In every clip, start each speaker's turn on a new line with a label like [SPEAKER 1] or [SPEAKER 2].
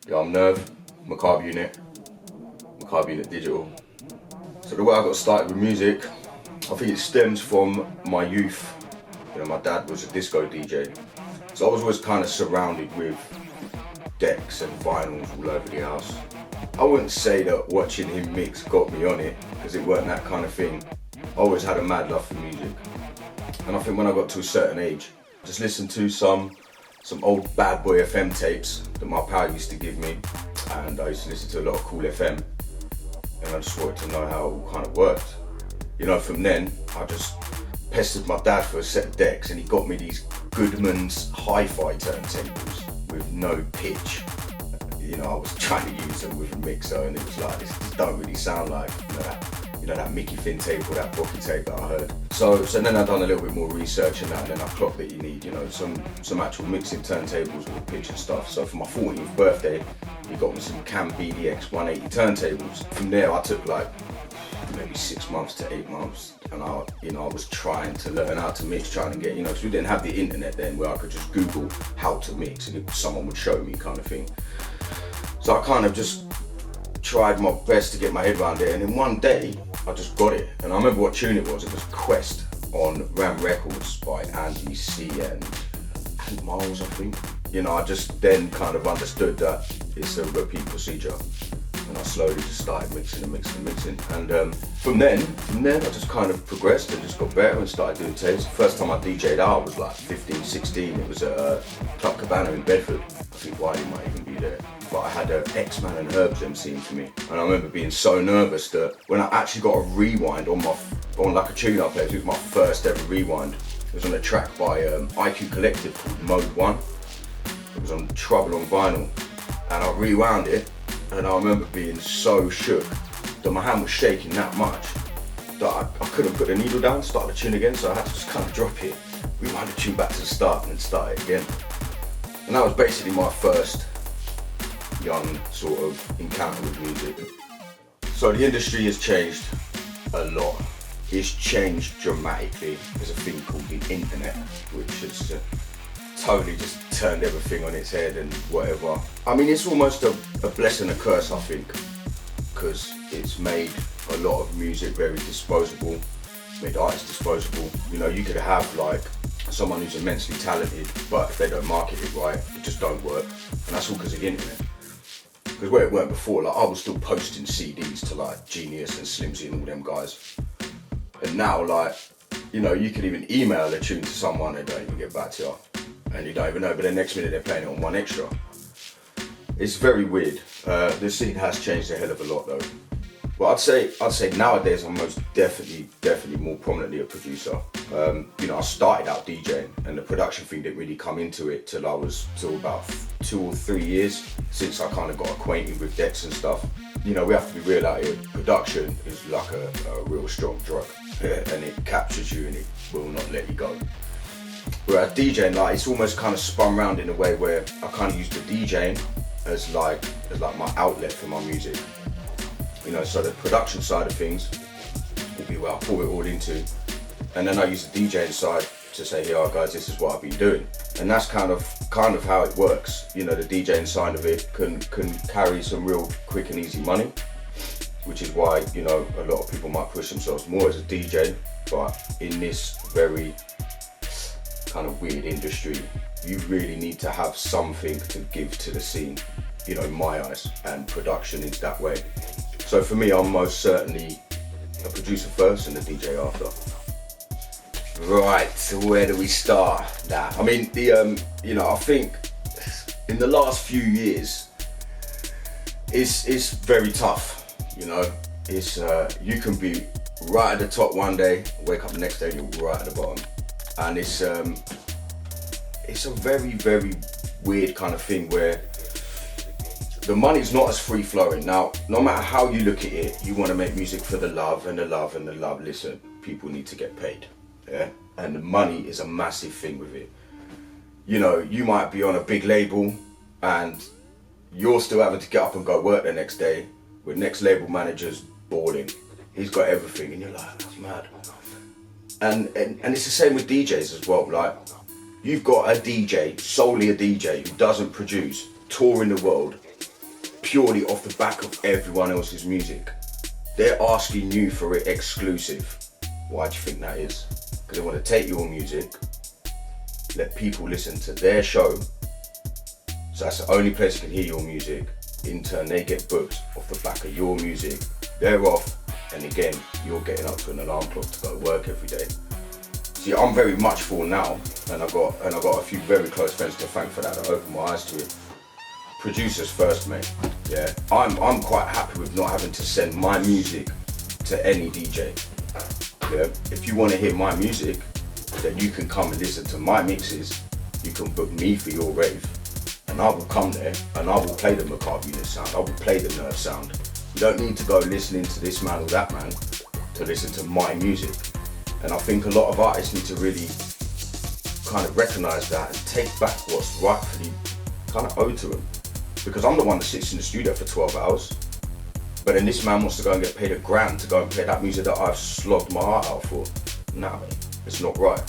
[SPEAKER 1] Yeah, I'm Nurve, Macabre unit, Macabre unit digital. So the way I got started with music, I think it stems from my youth. You know, my dad was a disco DJ, so I was always kind of surrounded with decks and vinyls all over the house. I wouldn't say that watching him mix got me on it, because it weren't that kind of thing. I always had a mad love for music, and I think when I got to a certain age, I just listened to some old Bad Boy FM tapes that my pal used to give me, and I used to listen to a lot of Cool FM, and I just wanted to know how it all kind of worked. You know, from then, I just pestered my dad for a set of decks, and he got me these Goodman's hi-fi turntables with no pitch. You know, I was trying to use them with a mixer, and it was like, this don't really sound like, that Mickey Finn tape or that Brocky tape that I heard. So then I done a little bit more research and that, and then I clocked that you need, some actual mixing turntables with pitch and stuff. So for my 14th birthday, he got me some Cam BDX 180 turntables. From there, I took like maybe 6 months to 8 months, and I was trying to learn how to mix, trying to get, because we didn't have the internet then where I could just Google how to mix and someone would show me kind of thing. So I kind of just tried my best to get my head around it, and then one day I just got it. And I remember what tune it was. It was Quest on Ram Records by Andy C and Miles, I think. I just then kind of understood that it's a repeat procedure, and I slowly just started mixing. And from then I just kind of progressed and just got better and started doing tapes. The first time I DJ'd out, I was like 15, 16. It was at Club Cabana in Bedford. I think Wiley might even be there. But I had X-Man and Herbs emceeing for me, and I remember being so nervous that when I actually got a rewind on like a tune I played, it was my first ever rewind. It was on a track by IQ Collective called Mode 1. It was on Trouble on vinyl, and I rewound it, and I remember being so shook that my hand was shaking that much that I couldn't put the needle down, start the tune again, so I had to just kind of drop it, rewind the tune back to the start, and then start it again. And that was basically my first young sort of encounter with music. So the industry has changed a lot. It's changed dramatically. There's a thing called the internet, which has totally just turned everything on its head and whatever. I mean, it's almost a blessing and a curse, I think, because it's made a lot of music very disposable, made artists disposable. You could have like someone who's immensely talented, but if they don't market it right, it just don't work. And that's all because of the internet. Because where it weren't before, like I was still posting CDs to like Genius and Slimzy and all them guys. And now, like, you could even email a tune to someone, they don't even get back to you. And you don't even know, but the next minute they're playing it on One Extra. It's very weird. The scene has changed a hell of a lot though. But I'd say nowadays I'm most definitely more prominently a producer. I started out DJing, and the production thing didn't really come into it till about 2 or 3 years since I kind of got acquainted with decks and stuff. We have to be real out here. Production is like a real strong drug, and it captures you and it will not let you go. Whereas DJing, like, it's almost kind of spun around in a way where I kind of use the DJing as like my outlet for my music. So the production side of things will be where I pour it all into, and then I use the DJing side to say, "Here, guys, this is what I've been doing," and that's kind of how it works. The DJing side of it can carry some real quick and easy money, which is why a lot of people might push themselves more as a DJ. But in this very kind of weird industry, you really need to have something to give to the scene. In my eyes, and production is that way. So for me, I'm most certainly a producer first and a DJ after. Right, so where do we start? I mean, I think in the last few years, it's very tough. It's you can be right at the top one day, wake up the next day, you're right at the bottom, and it's a very, very weird kind of thing where the money's not as free flowing. Now, no matter how you look at it, you want to make music for the love and the love and the love. Listen, people need to get paid, yeah? And the money is a massive thing with it. You might be on a big label and you're still having to get up and go work the next day, with next label manager's balling. He's got everything and you're like, that's mad. And it's the same with DJs as well. Like, you've got a DJ, solely a DJ, who doesn't produce, touring the world, purely off the back of everyone else's music. They're asking you for it exclusive. Why do you think that is? Because they want to take your music, let people listen to their show, so that's the only place you can hear your music. In turn, they get booked off the back of your music. They're off, and again, you're getting up to an alarm clock to go to work every day. See, I'm very much for now, and I've got a few very close friends to thank for that. I opened my eyes to it. Producers first, mate. Yeah, I'm quite happy with not having to send my music to any DJ. Yeah, if you want to hear my music, then you can come and listen to my mixes. You can book me for your rave, and I will come there and I will play the Macabre unit sound. I will play the Nurve sound. You don't need to go listening to this man or that man to listen to my music. And I think a lot of artists need to really kind of recognise that and take back what's rightfully kind of owed to them. Because I'm the one that sits in the studio for 12 hours, but then this man wants to go and get paid $1,000 to go and play that music that I've slogged my heart out for. Nah, it's not right,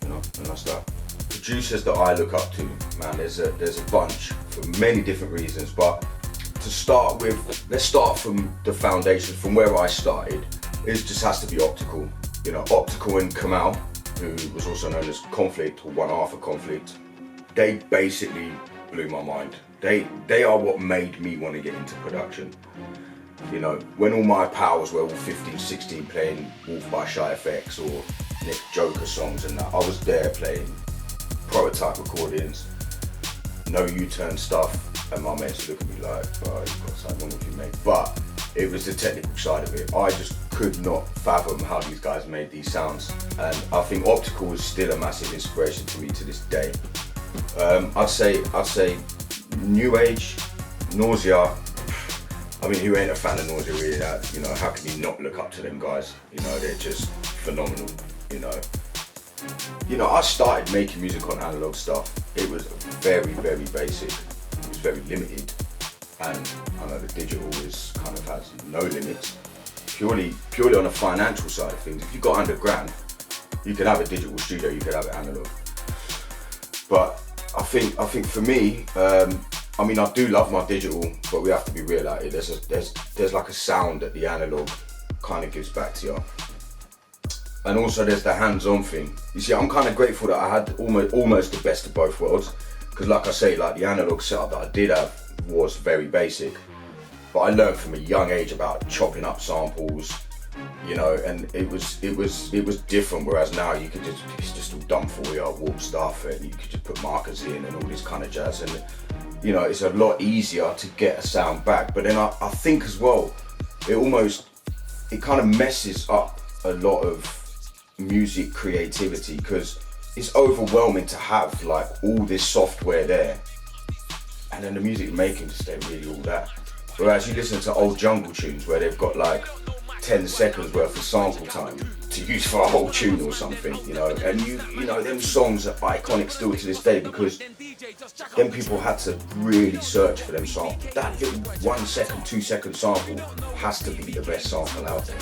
[SPEAKER 1] you know, and that's that. Producers that I look up to, man, there's a bunch for many different reasons, but to start with, let's start from the foundation, from where I started. It just has to be Optical. You know, Optical and Kamal, who was also known as Conflict, or one half of Conflict, they basically blew my mind. They are what made me want to get into production. You know, when all my pals were all 15, 16 playing Wolf by Shy FX or Nick Joker songs and that, I was there playing prototype recordings, no U-turn stuff, and my mates look at me like, oh, you've got something wrong with you, mate. But it was the technical side of it. I just could not fathom how these guys made these sounds, and I think Optical is still a massive inspiration to me to this day. I'd say New Age, Nausea. I mean, who ain't a fan of Nausea really? That, you know, how can you not look up to them guys? You know, they're just phenomenal. You know, I started making music on analog stuff. It was very, very basic. It was very limited, and I know the digital is kind of has no limits. Purely on the financial side of things. If you got $100,000, you could have a digital studio. You could have it analog. But I think for me, I mean, I do love my digital, but we have to be real at it. There's like a sound that the analog kind of gives back to you. And also there's the hands-on thing. You see, I'm kind of grateful that I had almost the best of both worlds. Because like I say, like the analog setup that I did have was very basic. But I learned from a young age about chopping up samples, you know, and it was different. Whereas now it's just all done for you, warp stuff, and you could just put markers in and all this kind of jazz. And you know, it's a lot easier to get a sound back. But then I think as well, it kind of messes up a lot of music creativity, because it's overwhelming to have like all this software there, and then the music making just ain't really all that. Whereas you listen to old jungle tunes where they've got like 10 seconds worth of sample time to use for a whole tune or something, you know, and you know, them songs are iconic still to this day, because then people had to really search for them samples. That little 1 second, 2 second sample has to be the best sample out there,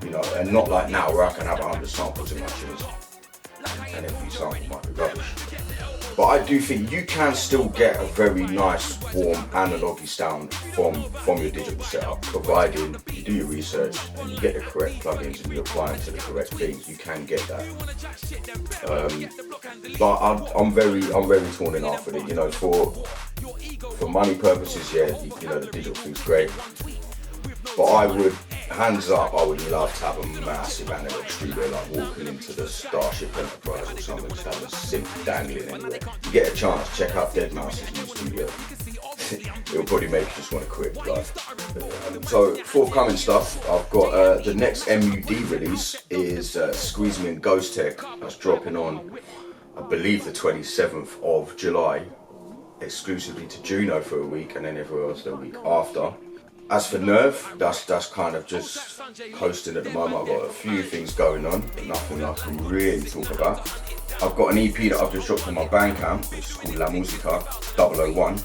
[SPEAKER 1] you know, and not like now where I can have 100 samples in my tunes and every sample might be rubbish. But I do think you can still get a very nice, warm, analogy sound from your digital setup, providing you do your research and you get the correct plugins and you apply them to the correct things. You can get that. But I'm very torn in half with it. You know, for money purposes, yeah, you know, the digital thing's great. But I would, hands up, I would love to have a massive analog studio, like walking into the Starship Enterprise or something, just have a synth dangling anywhere. You get a chance, check out Deadmau5's new studio. It'll probably make you just want to quit. Like. So, forthcoming stuff, I've got the next MUD release is Squeeze Me and Ghost Tech. That's dropping on, I believe, the 27th of July, exclusively to Juno for a week, and then everywhere else the week after. As for Nurve, that's kind of just coasting at the moment. I've got a few things going on, but nothing I can really talk about. I've got an EP that I've just dropped on my Bandcamp, which is called La Musica 001.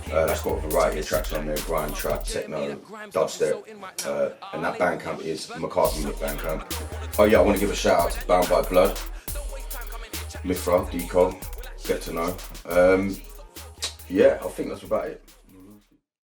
[SPEAKER 1] That's got a variety of tracks on there, grind trap, techno, dubstep, and that Bandcamp is Macabre Unit Bandcamp. Oh yeah, I want to give a shout out to Bound by Blood, Mithra, Deco, Get to Know. Yeah, I think that's about it.